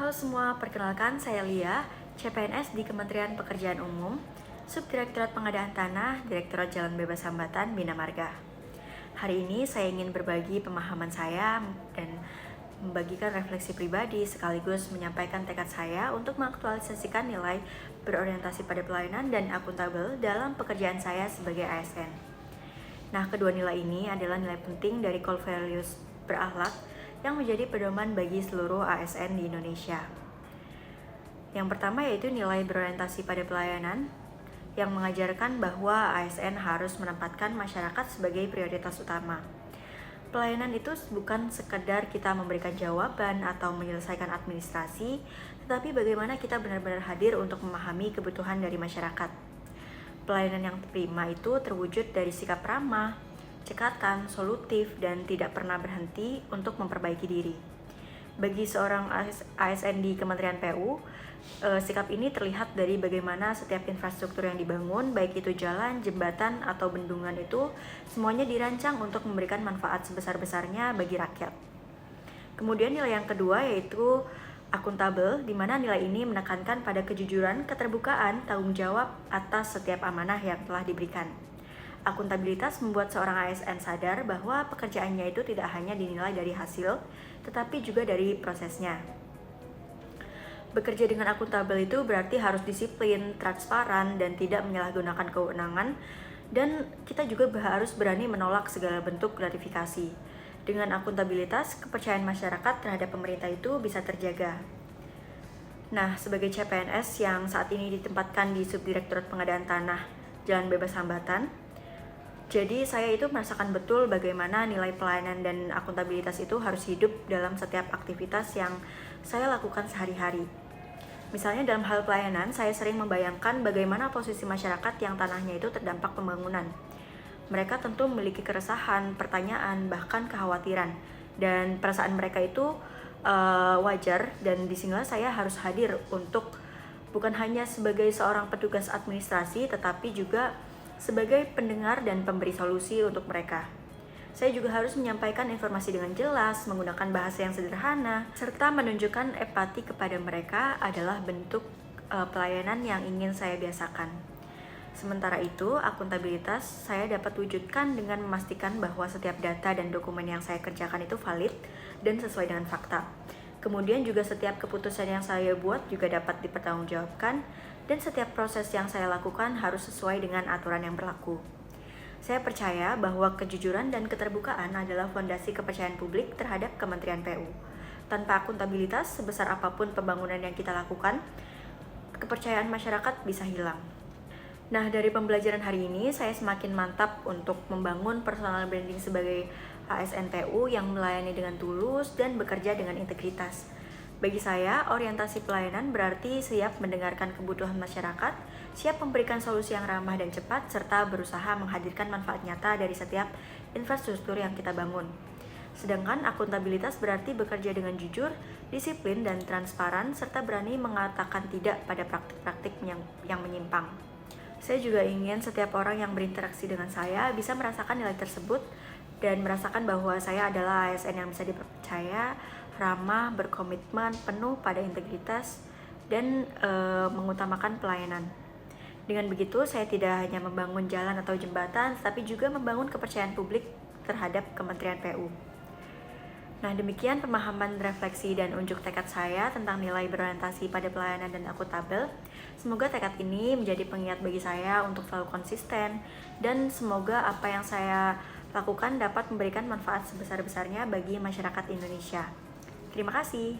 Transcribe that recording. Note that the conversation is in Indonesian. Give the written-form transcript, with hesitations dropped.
Halo semua, perkenalkan saya Lia, CPNS di Kementerian Pekerjaan Umum, Subdirektorat Pengadaan Tanah, Direktorat Jalan Bebas Hambatan, Bina Marga. Hari ini saya ingin berbagi pemahaman saya dan membagikan refleksi pribadi sekaligus menyampaikan tekad saya untuk mengaktualisasikan nilai berorientasi pada pelayanan dan akuntabel dalam pekerjaan saya sebagai ASN. Nah, kedua nilai ini adalah nilai penting dari core values berakhlak yang menjadi pedoman bagi seluruh ASN di Indonesia. Yang pertama yaitu nilai berorientasi pada pelayanan yang mengajarkan bahwa ASN harus menempatkan masyarakat sebagai prioritas utama. Pelayanan itu bukan sekedar kita memberikan jawaban atau menyelesaikan administrasi, tetapi bagaimana kita benar-benar hadir untuk memahami kebutuhan dari masyarakat. Pelayanan yang prima itu terwujud dari sikap ramah, cekatan, solutif, dan tidak pernah berhenti untuk memperbaiki diri. Bagi seorang ASN di Kementerian PU, sikap ini terlihat dari bagaimana setiap infrastruktur yang dibangun, baik itu jalan, jembatan, atau bendungan itu, semuanya dirancang untuk memberikan manfaat sebesar-besarnya bagi rakyat. Kemudian nilai yang kedua yaitu akuntabel, di mana nilai ini menekankan pada kejujuran, keterbukaan, tanggung jawab atas setiap amanah yang telah diberikan. Akuntabilitas membuat seorang ASN sadar bahwa pekerjaannya itu tidak hanya dinilai dari hasil, tetapi juga dari prosesnya. Bekerja dengan akuntabel itu berarti harus disiplin, transparan, dan tidak menyalahgunakan kewenangan, dan kita juga harus berani menolak segala bentuk gratifikasi. Dengan akuntabilitas, kepercayaan masyarakat terhadap pemerintah itu bisa terjaga. Nah, sebagai CPNS yang saat ini ditempatkan di Subdirektorat Pengadaan Tanah, Jalan Bebas Hambatan, jadi saya itu merasakan betul bagaimana nilai pelayanan dan akuntabilitas itu harus hidup dalam setiap aktivitas yang saya lakukan sehari-hari. Misalnya dalam hal pelayanan, saya sering membayangkan bagaimana posisi masyarakat yang tanahnya itu terdampak pembangunan. Mereka tentu memiliki keresahan, pertanyaan, bahkan kekhawatiran. Dan perasaan mereka itu wajar, dan disinilah saya harus hadir untuk bukan hanya sebagai seorang petugas administrasi, tetapi juga sebagai pendengar dan pemberi solusi untuk mereka. Saya juga harus menyampaikan informasi dengan jelas, menggunakan bahasa yang sederhana, serta menunjukkan empati kepada mereka adalah bentuk pelayanan yang ingin saya biasakan. Sementara itu, akuntabilitas saya dapat wujudkan dengan memastikan bahwa setiap data dan dokumen yang saya kerjakan itu valid dan sesuai dengan fakta. Kemudian juga setiap keputusan yang saya buat juga dapat dipertanggungjawabkan, dan setiap proses yang saya lakukan harus sesuai dengan aturan yang berlaku. Saya percaya bahwa kejujuran dan keterbukaan adalah fondasi kepercayaan publik terhadap Kementerian PU. Tanpa akuntabilitas, sebesar apapun pembangunan yang kita lakukan, kepercayaan masyarakat bisa hilang. Nah, dari pembelajaran hari ini, saya semakin mantap untuk membangun personal branding sebagai ASN PU yang melayani dengan tulus dan bekerja dengan integritas. Bagi saya, orientasi pelayanan berarti siap mendengarkan kebutuhan masyarakat, siap memberikan solusi yang ramah dan cepat, serta berusaha menghadirkan manfaat nyata dari setiap infrastruktur yang kita bangun. Sedangkan akuntabilitas berarti bekerja dengan jujur, disiplin, dan transparan, serta berani mengatakan tidak pada praktik-praktik yang menyimpang. Saya juga ingin setiap orang yang berinteraksi dengan saya bisa merasakan nilai tersebut dan merasakan bahwa saya adalah ASN yang bisa dipercaya, ramah, berkomitmen, penuh pada integritas, dan mengutamakan pelayanan. Dengan begitu, saya tidak hanya membangun jalan atau jembatan, tetapi juga membangun kepercayaan publik terhadap Kementerian PU. Nah, demikian pemahaman, refleksi, dan unjuk tekad saya tentang nilai berorientasi pada pelayanan dan akuntabel. Semoga tekad ini menjadi pengingat bagi saya untuk selalu konsisten, dan semoga apa yang saya lakukan dapat memberikan manfaat sebesar-besarnya bagi masyarakat Indonesia. Terima kasih.